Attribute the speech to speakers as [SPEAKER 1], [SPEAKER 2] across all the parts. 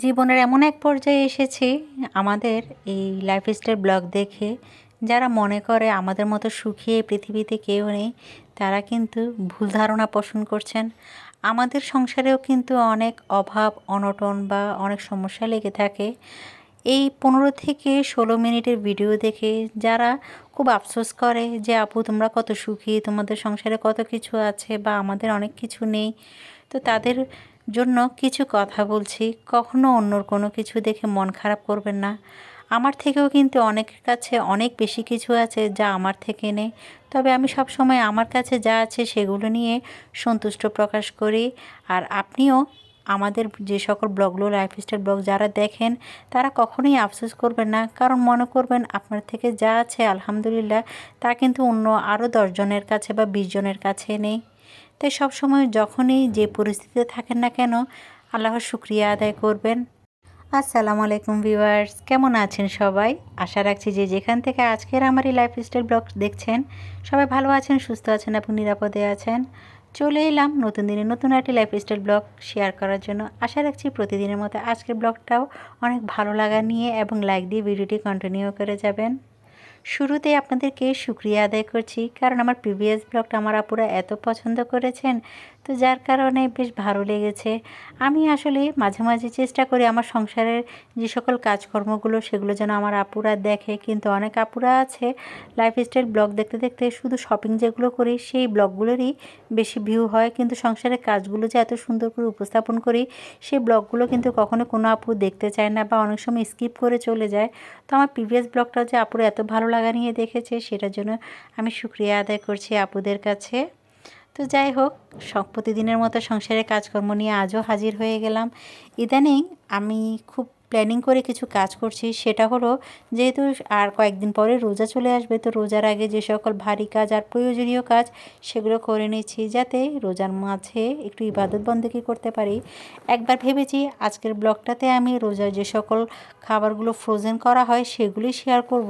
[SPEAKER 1] জীবনের এমন এক পর্যায়ে এসেছি আমাদের এই লাইফস্টাইল ব্লগ দেখে, যারা মনে করে আমাদের মতো সুখী এই পৃথিবীতে কেউ নেই, তারা কিন্তু ভুল ধারণা পোষণ করছেন। আমাদের সংসারেও কিন্তু অনেক অভাব অনটন বা অনেক সমস্যা লেগে থাকে। এই 15 থেকে 16 মিনিটের ভিডিও দেখে যারা খুব আফসোস করে যে আপু তোমরা কত সুখী, তোমাদের সংসারে কত কিছু আছে বা আমাদের অনেক কিছু নেই, তো তাদের জন্য কিছু কথা বলছি। কখনো অন্যর কোনো কিছু দেখে মন খারাপ করবেন না। আমার থেকেও কিন্তু অনেকের কাছে অনেক বেশি কিছু আছে যা আমার থেকে নেই, তবে আমি সব সময় আমার কাছে যা আছে সেগুলো নিয়ে সন্তুষ্ট প্রকাশ করি। আর আপনিও আমাদের যে সকল ব্লগগুলো লাইফস্টাইল ব্লগ যারা দেখেন, তারা কখনোই আফসোস করবেন না, কারণ মনে করবেন আপনার থেকে যা আছে আলহামদুলিল্লাহ, তা কিন্তু অন্য আরও 10 জনের কাছে বা 20 জনের কাছে নেই। তাই সবসময় যখনই যে পরিস্থিতিতে থাকেন না কেন, আল্লাহর শুক্রিয়া আদায় করবেন। আসসালামু আলাইকুম ভিউয়ার্স, কেমন আছেন সবাই? আশা রাখছি যে যেখান থেকে আজকের আমার এই লাইফস্টাইল ব্লগ দেখছেন, সবাই ভালো আছেন, সুস্থ আছেন এবং নিরাপদে আছেন। চলে এলাম নতুন দিনে নতুন একটি লাইফস্টাইল ব্লগ শেয়ার করার জন্য। আশা রাখছি প্রতিদিনের মতো আজকের ব্লগটাও অনেক ভালো লাগা নিয়ে এবং লাইক দিয়ে ভিডিওটি কন্টিনিউ করে যাবেন। শুরুতে আপনাদেরকে শুক্রিয়া আদায় করছি, কারণ আমার প্রিভিয়াস ব্লগটা আমার আপুরা এত পছন্দ করেছেন, তো যার কারণে বেশ ভালো লেগেছে। আমি আসলে মাঝে মাঝে চেষ্টা করি আমার সংসারের যে সকল কাজকর্মগুলো সেগুলো যেন আমার আপুরা দেখে, কিন্তু অনেক আপুরা আছে লাইফস্টাইল ব্লগ দেখতে দেখতে শুধু শপিং যেগুলো করি সেই ব্লগগুলোরই বেশি ভিউ হয়, কিন্তু সংসারের কাজগুলো যে এত সুন্দর করে উপস্থাপন করি সেই ব্লগগুলো কিন্তু কখনো কোনো আপু দেখতে চায় না বা অনেক সময় স্কিপ করে চলে যায়। তো আমার প্রিভিয়াস ব্লগটা যে আপুরা এত ভালো লাগা নিয়ে দেখেছে, সেটার জন্য আমি শুক্রিয়া আদায় করছি আপুদের কাছে। তো যাই হোক, প্রতিদিনের মতো সংসারের কাজকর্ম নিয়ে আজও হাজির হয়ে গেলাম। ইদানিং আমি খুব প্ল্যানিং করে কিছু কাজ করছি, সেটা হলো যেহেতু আর কয়েকদিন পরে রোজা চলে আসবে, তো রোজার আগে যে সকল ভারী কাজ আর প্রয়োজনীয় কাজ সেগুলো করে নিচ্ছি, যাতে রোজার মাঝে একটু ইবাদত বন্দেগী করতে পারি। একবার ভেবেছি আজকের ব্লগটাতে আমি রোজার যে সকল খাবারগুলো ফ্রোজেন করা হয় সেগুলি শেয়ার করব,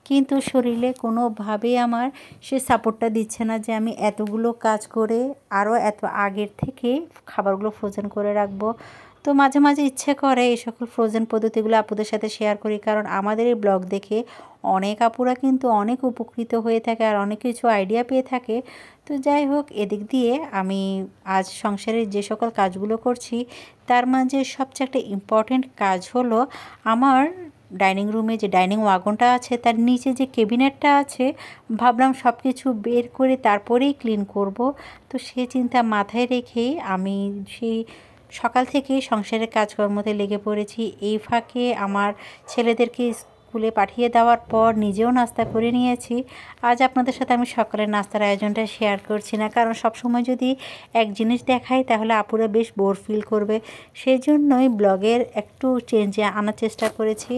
[SPEAKER 1] কিন্তু শরীরে কোনোভাবেই আমার সে সাপোর্টটা দিচ্ছে না যে আমি এতগুলো কাজ করে আরও এত আগের থেকে খাবারগুলো ফ্রোজেন করে রাখবো। তো মাঝে মাঝে ইচ্ছে করে এই সকল ফ্রোজেন পদ্ধতিগুলো আপুদের সাথে শেয়ার করি, কারণ আমাদের এই ব্লগ দেখে অনেক আপুরা কিন্তু অনেক উপকৃত হয়ে থাকে আর অনেক কিছু আইডিয়া পেয়ে থাকে। তো যাই হোক, এদিক দিয়ে আমি আজ সংসারের যে সকল কাজগুলো করছি তার মাঝে সবচেয়ে একটা ইম্পর্ট্যান্ট কাজ হলো আমার ডাইনিং রুমে যে ডাইনিং ওয়াগনটা আছে তার নিচে যে ক্যাবিনেটটা আছে, ভাবলাম সব কিছু বের করে তারপরেই ক্লিন করব। তো সেই চিন্তা মাথায় রেখেই আমি সেই সকাল থেকেই সংসারের কাজকর্মতে লেগে পড়েছি। এই ফাঁকে আমার ছেলেদেরকে স্কুলে পাঠিয়ে দেওয়ার পর নিজেও নাস্তা করে নিয়েছি। আজ আপনাদের সাথে আমি সকালের নাস্তার আয়োজনটা শেয়ার করছি না, কারণ সবসময় যদি এক জিনিস দেখাই তাহলে আপুরা বেশ বোর ফিল করবে। সেই জন্যই ব্লগের একটু চেঞ্জে আনার চেষ্টা করেছি।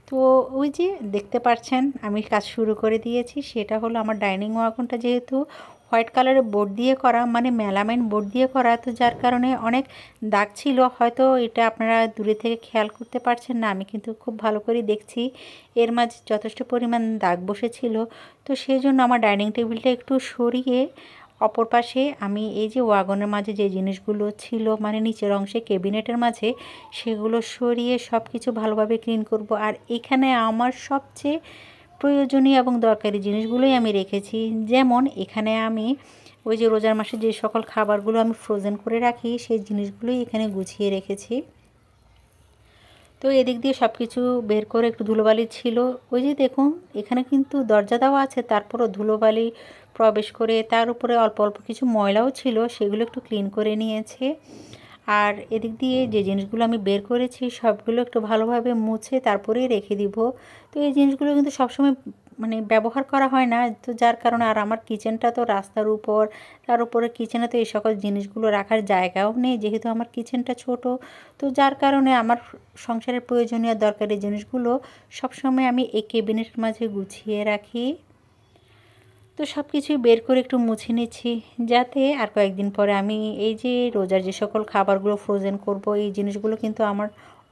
[SPEAKER 1] তো ওই যে দেখতে পাচ্ছেন আমি কাজ শুরু করে দিয়েছি, সেটা হলো আমার ডাইনিং ওয়াগনটা যেহেতু হোয়াইট কালারের বোর্ড দিয়ে করা, মানে মেলামাইন বোর্ড দিয়ে করা, তো যার কারণে অনেক দাগ ছিল। হয়তো এটা আপনারা দূরে থেকে খেয়াল করতে পারছেন না, আমি কিন্তু খুব ভালো করে দেখছি এর মাঝে যথেষ্ট পরিমাণ দাগ বসেছিল। তো সেই জন্য আমার ডাইনিং টেবিলটা একটু সরিয়ে অপর পাশে আমি এই যে ওয়াগনের মাঝে যে জিনিসগুলো ছিল, মানে নিচের অংশে ক্যাবিনেটের মাঝে, সেগুলো সরিয়ে সব কিছু ভালোভাবে ক্লিন করব। আর এখানে আমার সবচেয়ে প্রয়োজনীয় এবং দরকারি জিনিসগুলোই আমি রেখেছি। যেমন এখানে আমি ওই যে রোজার মাসে যে সকল খাবারগুলো আমি ফ্রোজেন করে রাখি সেই জিনিসগুলোই এখানে গুছিয়ে রেখেছি। তো এদিক দিয়ে সব কিছু বের করে একটু ধুলোবালি ছিল, ওই যে দেখুন এখানে কিন্তু দরজা দেওয়া আছে, তারপরও ধুলোবালি প্রবেশ করে তার উপরে অল্প অল্প কিছু ময়লাও ছিল, সেগুলো একটু ক্লিন করে নিয়েছে। আর এদিক দিয়ে যে জিনিসগুলো আমি বের করেছি সবগুলো একটু ভালোভাবে মুছে তারপরেই রেখে দিব। তো এই জিনিসগুলো কিন্তু সবসময় মানে ব্যবহার করা হয় না, তো যার কারণে আর আমার কিচেনটা তো রাস্তার উপর, তার উপরে কিচেনে তো এই সকল জিনিসগুলো রাখার জায়গাও নেই, যেহেতু আমার কিচেনটা ছোট। তো যার কারণে আমার সংসারের প্রয়োজনীয় দরকারি জিনিসগুলো সবসময় আমি এই ক্যাবিনেটের মাঝে গুছিয়ে রাখি। তো সব কিছুই বের করে একটু মুছে নিচ্ছি, যাতে আর কয়েকদিন পরে আমি এই যে রোজার যে সকল খাবারগুলো ফ্রোজেন করব এই জিনিসগুলো কিন্তু আমার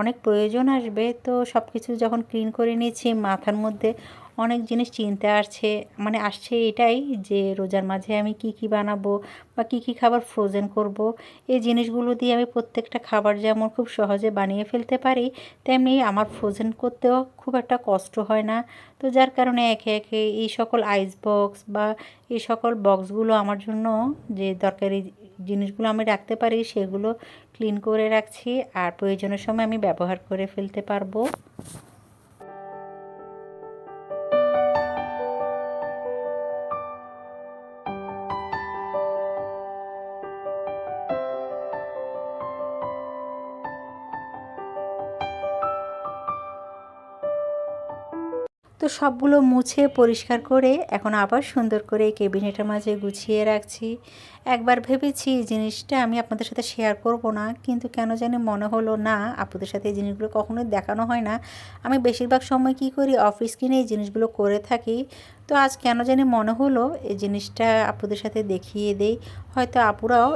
[SPEAKER 1] অনেক প্রয়োজন আসবে। তো সব কিছু যখন ক্লিন করে নিয়েছি মাথার মধ্যে অনেক জিনিস চিনতে আসছে এটাই যে রোজার মাঝে আমি কি কি বানাবো বা কি কি খাবার ফ্রোজেন করব। এই জিনিসগুলো দিয়ে আমি প্রত্যেকটা খাবার যেমন খুব সহজে বানিয়ে ফেলতে পারি, তেমনি আমার ফ্রোজেন করতেও খুব একটা কষ্ট হয় না। তো যার কারণে একে একে এই সকল আইস বক্স বা এই সকল বক্সগুলো আমার জন্য যে দরকারি জিনিসগুলো আমি রাখতে পারি সেগুলো ক্লিন করে রাখছি, আর প্রয়োজনের সময় আমি ব্যবহার করে ফেলতে পারবো। তো সবগুলো মুছে পরিষ্কার করে এখন আবার সুন্দর করে এই ক্যাবিনেটের মাঝে গুছিয়ে রাখছি। একবার ভেবেছি এই জিনিসটা আমি আপনাদের সাথে শেয়ার করব না, কিন্তু কেন জানি মনে হলো না, আপুদের সাথে এই জিনিসগুলো কখনোই দেখানো হয় না। আমি বেশিরভাগ সময় কি করি, অফিস কিনে এই জিনিসগুলো করে থাকি। তো আজ কেন জানি মনে হলো এই জিনিসটা আপুদের সাথে দেখিয়ে দেই। হয়তো আপুরাও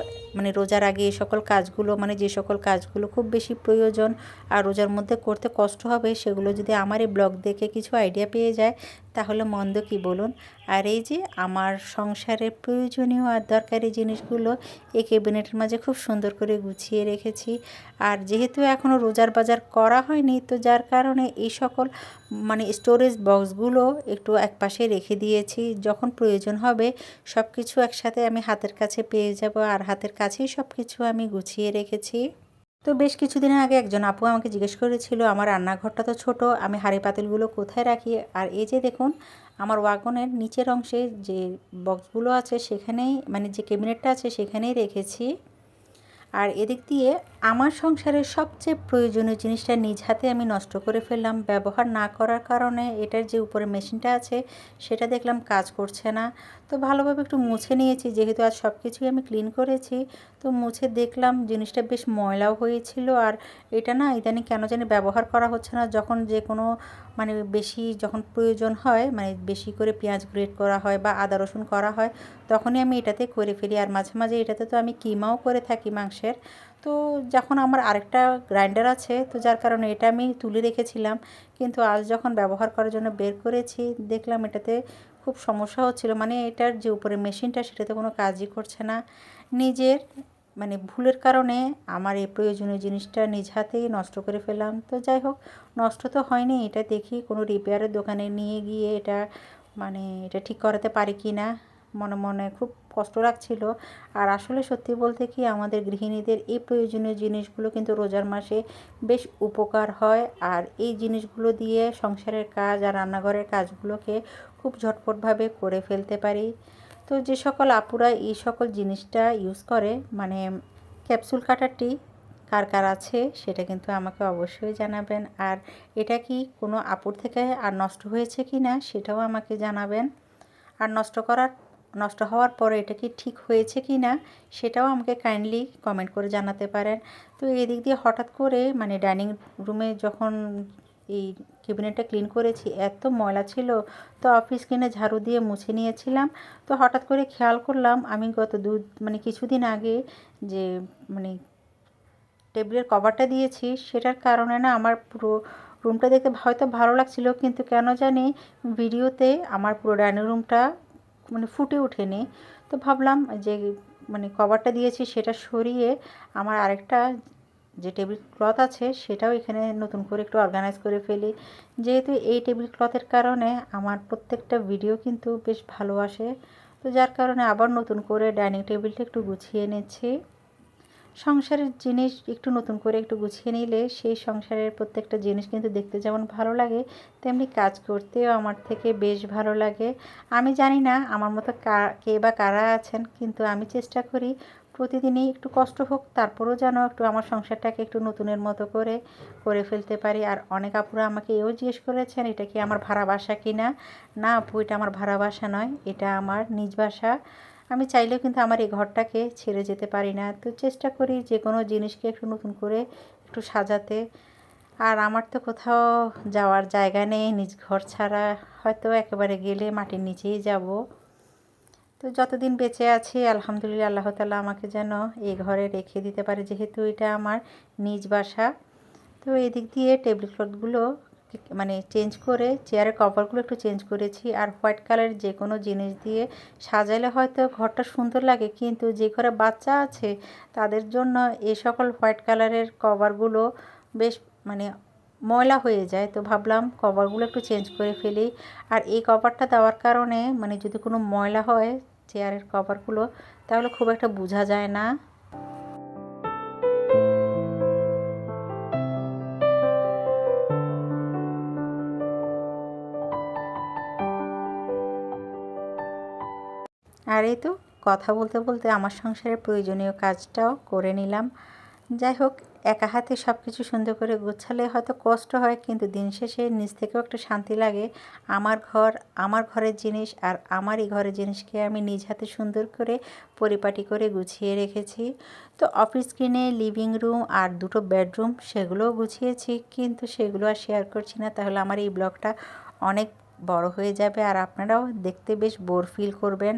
[SPEAKER 1] রোজার আগে এই সকল কাজগুলো যে সকল কাজগুলো খুব বেশি প্রয়োজন আর রোজার মধ্যে করতে কষ্ট হবে, সেগুলো যদি আমার এই ব্লগ দেখে কিছু আইডিয়া পেয়ে যায় তাহলে মন্দ কি বলুন। আর এই যে আমার সংসারের প্রয়োজনীয় আর দরকারি জিনিসগুলো এই ক্যাবিনেটের মাঝে খুব সুন্দর করে গুছিয়ে রেখেছি। আর যেহেতু এখনও রোজার বাজার করা হয়নি, তো যার কারণে এই সকল স্টোরেজ বক্সগুলো একটু একপাশে রেখে দিয়েছি। যখন প্রয়োজন হবে সব কিছু একসাথে আমি হাতের কাছে পেয়ে যাব, আর হাতের কাছেই সব কিছু আমি গুছিয়ে রেখেছি। তো বেশ কিছুদিন আগে একজন আপু আমাকে জিজ্ঞেস করেছিল আমার রান্নাঘরটা তো ছোট, আমি হাঁড়ি পাতিলগুলো কোথায় রাখি। আর এই যে দেখুন, আমার ওয়াগনের নিচের অংশে যে বক্সগুলো আছে সেখানেই যে ক্যাবিনেটটা আছে সেখানেই রেখেছি। আর এদিক দিয়ে আমার সংসারের সবচেয়ে প্রয়োজনীয় জিনিসটা নিজ হাতে আমি নষ্ট করে ফেললাম ব্যবহার না করার কারণে। এটার যে উপরে মেশিনটা আছে সেটা দেখলাম কাজ করছে না। তো ভালোভাবে একটু মুছে নিয়েছি, যেহেতু আজ সব কিছুই আমি ক্লিন করেছি। তো মুছে দেখলাম জিনিসটা বেশ ময়লাও হয়েছিল, আর এটা না ইদানিং কেন জানি ব্যবহার করা হচ্ছে না। যখন যে কোনো বেশি যখন প্রয়োজন হয়, বেশি করে পেঁয়াজ গ্রেট করা হয় বা আদা রসুন করা হয়, তখনই আমি এটাতে করে ফেলি। আর মাঝে মাঝে এটাতে তো আমি কিমাও করে থাকি মাংসের। তো যখন আমার আরেকটা গ্রাইন্ডার আছে, তো যার কারণে এটা আমি তুলে রেখেছিলাম, কিন্তু আজ যখন ব্যবহার করার জন্য বের করেছি দেখলাম এটাতে খুব সমস্যা হচ্ছিল। এটার যে উপরে মেশিনটা সেটাতে কোনো কাজই করছে না। নিজের ভুলের কারণে আমার এই প্রয়োজনীয় জিনিসটা নিজ হাতেই নষ্ট করে ফেললাম। তো যাই হোক, নষ্ট তো হয়নি, এটা দেখি কোনো রিপেয়ারের দোকানে নিয়ে গিয়ে এটা ঠিক করাতে পারি কি না। মনে মনে খুব কষ্ট লাগছিল। আর আসলে সত্যি বলতে কি, আমাদের গৃহিণীদের এই প্রয়োজনীয় জিনিসগুলো কিন্তু রোজার মাসে বেশ উপকার হয়। আর এই জিনিসগুলো দিয়ে সংসারের কাজ আর রান্নাঘরের কাজগুলোকে খুব ঝটপটভাবে করে ফেলতে পারি। তো যে সকল আপুরা এই সকল জিনিসটা ইউজ করে, ক্যাপসুল কাটারটি কার কার আছে সেটা কিন্তু আমাকে অবশ্যই জানাবেন। আর এটা কি কোনো আপুর থেকে আর নষ্ট হয়েছে কি না সেটাও আমাকে জানাবেন। আর নষ্ট হওয়ার পরে এটা কি ঠিক হয়েছে কি না সেটাও আমাকে কাইন্ডলি কমেন্ট করে জানাতে পারেন। তো এদিক দিয়ে হঠাৎ করে ডাইনিং রুমে যখন এই ক্যাবিনেটটা ক্লিন করেছি, এত ময়লা ছিল। তো অফিস কিনে ঝাড়ু দিয়ে মুছে নিয়েছিলাম। তো হঠাৎ করে খেয়াল করলাম আমি গত কিছুদিন আগে যে টেবিলের কভারটা দিয়েছি, সেটার কারণে না আমার পুরো রুমটা দেখতে হয়তো ভালো লাগছিল, কিন্তু কেন জানি ভিডিওতে আমার পুরো ডাইনিং রুমটা ফুটে ওঠেনি। তো ভাবলাম যে কভারটা দিয়েছি সেটা সরিয়ে আমার আরেকটা যে টেবিল ক্লথ আছে সেটাও এখানে নতুন করে একটু অর্গানাইজ করে ফেলি। যেহেতু এই টেবিল ক্লথের কারণে আমার প্রত্যেকটা ভিডিও কিন্তু বেশ ভালো আসে। তো যার কারণে আবার নতুন করে ডাইনিং টেবিলটা একটু গুছিয়ে নিচ্ছি। সংসারের জিনিস একটু নতুন করে একটু গুছিয়ে নিলে সেই সংসারের প্রত্যেকটা জিনিস কিন্তু দেখতে যেমন ভালো লাগে, তেমনি কাজ করতেও আমার থেকে বেশ ভালো লাগে। আমি জানি না আমার মতো কে বা কারা আছেন, কিন্তু আমি চেষ্টা করি প্রতিদিনই একটু কষ্ট হোক, তারপরেও যেন একটু আমার সংসারটাকে একটু নতুনের মতো করে ফেলতে পারি। আর অনেক আপুরা আমাকে এও জিজ্ঞেস করেছেন এটা কি আমার ভাড়া বাসা কি না। না আপু, এটা আমার ভাড়া বাসা নয়, এটা আমার নিজ বাসা। আমি চাইলেও কিন্তু আমার এই ঘরটাকে ছেড়ে যেতে পারি না। তো চেষ্টা করি যে কোনো জিনিসকে একটু নতুন করে একটু সাজাতে। আর আমার তো কোথাও যাওয়ার জায়গা নেই নিজ ঘর ছাড়া, হয়তো একেবারে গেলে মাটির নিচেই যাব। তো যতদিন বেঁচে আছি আলহামদুলিল্লাহ, আল্লাহ তাআলা আমাকে যেন এই ঘরে রেখে দিতে পারে, যেহেতু এটা আমার নিজ বাসা। তো এদিক দিয়ে টেবিল ক্লথগুলো মানে চেঞ্জ করে চেয়ারের কভারগুলো একটু চেঞ্জ করেছি। আর হোয়াইট কালারের যে কোনো জিনিস দিয়ে সাজালে হয়তো ঘরটা সুন্দর লাগে, কিন্তু যে ঘরে বাচ্চা আছে তাদের জন্য এই সকল হোয়াইট কালারের কভারগুলো বেশ মানে ময়লা হয়ে যায়। তো ভাবলাম কভারগুলো একটু চেঞ্জ করে ফেলি। আর এই কভারটা দেওয়ার কারণে মানে যদি কোনো ময়লা হয় চেয়ারের কভারগুলো তাহলে খুব একটা বোঝা যায় না। আর এই তো কথা বলতে বলতে আমার সংসারের প্রয়োজনীয় কাজটাও করে নিলাম। যাই হোক, একা হাতে সব কিছু সুন্দর করে গোছালে হয়তো কষ্ট হয়, কিন্তু দিন শেষে নিজ থেকেও একটা শান্তি লাগে। আমার ঘর, আমার ঘরের জিনিস আর আমারই ঘরের জিনিসকে আমি নিজ হাতে সুন্দর করে পরিপাটি করে গুছিয়ে রেখেছি। তো অফিস কিনে লিভিং রুম আর দুটো বেডরুম সেগুলোও গুছিয়েছি, কিন্তু সেগুলো আর শেয়ার করছি না, তাহলে আমার এই ব্লগটা অনেক বড় হয়ে যাবে আর আপনারাও দেখতে বেশ বোর ফিল করবেন।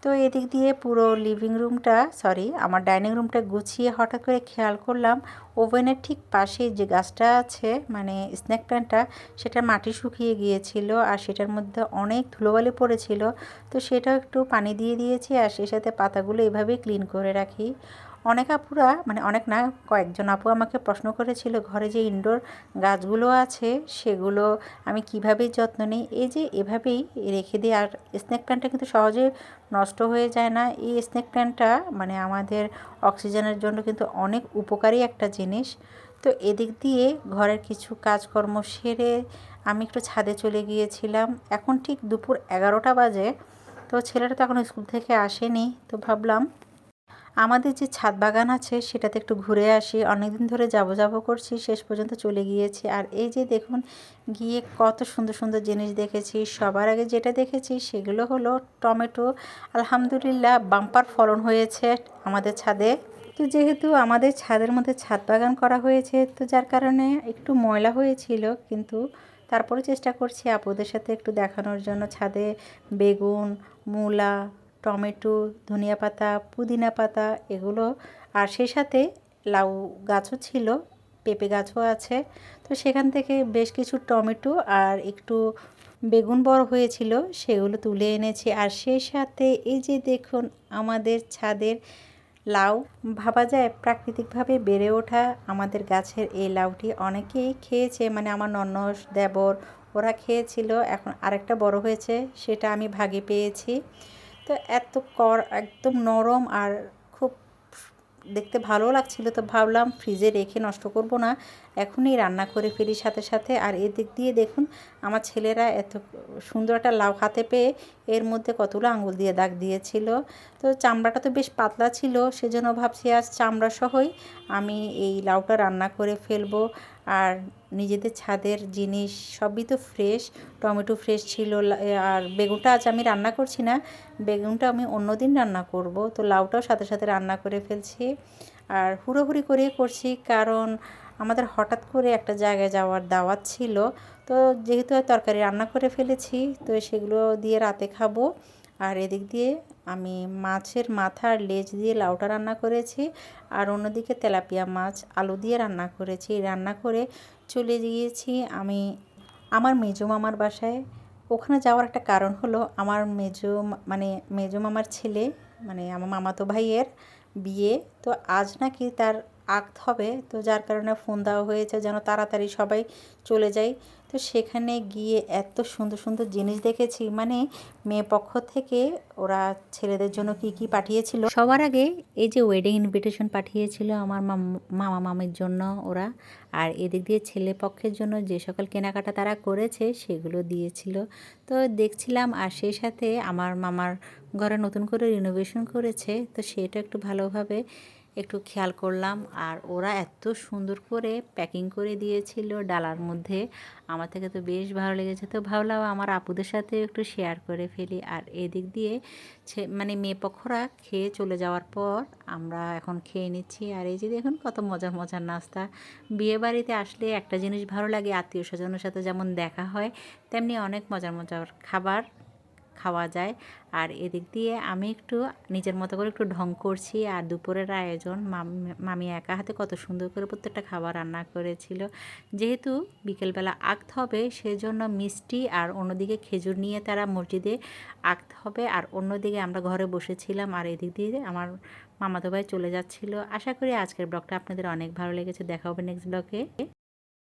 [SPEAKER 1] তো এদিক দিয়ে পুরো লিভিং রুমটা, সরি আমার ডাইনিং রুমটা গুছিয়ে হঠাৎ করে খেয়াল করলাম ওভেনের ঠিক পাশে যে গাছটা আছে মানে স্নেক প্ল্যান্টটা, সেটা মাটি শুকিয়ে গিয়েছিল আর সেটার মধ্যে অনেক ধুলোবালি পড়েছিল। তো সেটাও একটু পানি দিয়ে দিয়েছি আর সেই সাথে পাতাগুলো এভাবেই ক্লিন করে রাখি। অনেক আপুরা, মানে অনেক না, কয়েকজন আপু আমাকে প্রশ্ন করেছিল ঘরে যে ইনডোর গাছগুলো আছে সেগুলো আমি কিভাবে যত্ন নিই। এই যে এভাবেই রেখে দিই। আর স্নেক প্ল্যান্টটা কিন্তু সহজে নষ্ট হয়ে যায় না। এই স্নেক প্ল্যান্টটা মানে আমাদের অক্সিজেনের জন্য কিন্তু অনেক উপকারী একটা জিনিস। তো এদিক দিয়ে ঘরের কিছু কাজকর্ম সেরে আমি একটু ছাদে চলে গিয়েছিলাম। এখন ঠিক দুপুর 11টা বাজে। তো ছেলেটা তো এখনও স্কুল থেকে আসেনি। তো ভাবলাম আমাদের যে ছাদ বাগান আছে সেটাতে একটু ঘুরে আসি, অনেকদিন ধরে যাবো যাবো করছি, শেষ পর্যন্ত চলে গিয়েছি। আর এই যে দেখুন, গিয়ে কত সুন্দর সুন্দর জিনিস দেখেছি। সবার আগে যেটা দেখেছি সেগুলো হলো টমেটো। আলহামদুলিল্লাহ বাম্পার ফলন হয়েছে আমাদের ছাদে। তো যেহেতু আমাদের ছাদের মধ্যে ছাদ বাগান করা হয়েছে, তো যার কারণে একটু ময়লা হয়েছিল, কিন্তু তারপরে চেষ্টা করছি আপুদের সাথে একটু দেখানোর জন্য। ছাদে বেগুন, মূলা, টমেটো, ধনিয়া পাতা, পুদিনা পাতা এগুলো, আর সেই সাথে লাউ গাছও ছিল, পেঁপে গাছও আছে। তো সেখান থেকে বেশ কিছু টমেটো আর একটু বেগুন বড় হয়েছিল সেগুলো তুলে এনেছি। আর সেই সাথে এই যে দেখুন আমাদের ছাদের লাউ, ভাবা যায় প্রাকৃতিকভাবে বেড়ে ওঠা আমাদের গাছের এই লাউটি অনেকেই খেয়েছে, মানে আমার ননদ, দেবর ওরা খেয়েছিল। এখন আরেকটা বড় হয়েছে, সেটা আমি ভাগে পেয়েছি। তো এত একদম নরম আর খুব দেখতে ভালো লাগছিল। তো ভাবলাম ফ্রিজে রেখে নষ্ট করব না, এখনই রান্না করে ফেলি সাথে সাথে। আর এদিক দিয়ে দেখুন আমার ছেলেরা এত সুন্দর একটা লাউ হাতে পেয়ে এর মধ্যে কতগুলো আঙুল দিয়ে দাগ দিয়েছিল। তো চামড়াটা তো বেশ পাতলা ছিল, সেজন্য ভাবছি আজ চামড়া সহই আমি এই লাউটা রান্না করে ফেলবো। আর নিজেদের ছাদের জিনিস সবই তো ফ্রেশ, টমেটো ফ্রেশ ছিল। আর বেগুনটা আজ আমি রান্না করছি না, বেগুনটা আমি অন্য দিন রান্না করব। তো লাউটাও সাথে সাথে রান্না করে ফেলছি। আর হুড়োহুড়ি করে করছি, কারণ আমাদের হঠাৎ করে একটা জায়গায় যাওয়ার দাওয়াত ছিল। তো যেহেতু তরকারি রান্না করে ফেলেছি, তো সেগুলো দিয়ে রাতে খাবো। আর এদিক দিয়ে আমি মাছের মাথা আর লেজ দিয়ে লাউটা রান্না করেছি, আর অন্যদিকে তেলাপিয়া মাছ আলু দিয়ে রান্না করেছি। রান্না করে চলে গিয়েছি আমি আমার মেজো মামার বাসায়। ওখানে যাওয়ার একটা কারণ হলো আমার মানে মেজো মামার ছেলে, মানে আমার মামাতো ভাইয়ের বিয়ে। তো আজ নাকি তার আক্ত হবে, তো যার কারণে ফোন দেওয়া হয়েছে যেন তাড়াতাড়ি সবাই চলে যায়। তো সেখানে গিয়ে এত সুন্দর সুন্দর জিনিস দেখেছি, মানে মেয়ে পক্ষ থেকে ওরা ছেলেদের জন্য কি কি পাঠিয়েছিল। সবার আগে এই যে ওয়েডিং ইনভিটেশন পাঠিয়েছিল আমার মামা মামির জন্য ওরা। আর এদিক দিয়ে ছেলে পক্ষের জন্য যে সকল কেনাকাটা তারা করেছে সেগুলো দিয়েছিল। তো দেখছিলাম, আর সেই সাথে আমার মামার ঘরে নতুন করে রিনোভেশন করেছে, তো সেটা একটু ভালোভাবে একটু খেয়াল করলাম। আর ওরা এত সুন্দর করে প্যাকিং করে দিয়েছিল ডালার মধ্যে, আমার থেকে তো বেশ ভালো লেগেছে। তো ভাবলাম আমার আপুদের সাথে একটু শেয়ার করে ফেলি। আর এদিক দিয়ে মানে মেয়ে পক্ষরা খেয়ে চলে যাওয়ার পর আমরা এখন খেয়ে নিচ্ছি। আর এই যে দেখুন কত মজার মজার নাস্তা। বিয়ে বাড়িতে আসলে একটা জিনিস ভালো লাগে, আত্মীয় স্বজনের সাথে যেমন দেখা হয়, তেমনি অনেক মজার মজার খাবার খাওয়া যায়। আর এদিক দিয়ে আমি একটু নিজের মতো করে একটু ঢং করছি। আর দুপুরের আয়োজন মামি একা হাতে কত সুন্দর করে প্রত্যেকটা খাবার রান্না করেছিল। যেহেতু বিকেলবেলা আঁকতে হবে সেজন্য মিষ্টি আর অন্যদিকে খেজুর নিয়ে তারা মসজিদে আঁকতে হবে, আর অন্যদিকে আমরা ঘরে বসেছিলাম। আর এদিক দিয়ে আমার মামাতো ভাই চলে যাচ্ছিল। আশা করি আজকের ব্লগটা আপনাদের অনেক ভালো লেগেছে। দেখা হবে নেক্সট ব্লগে।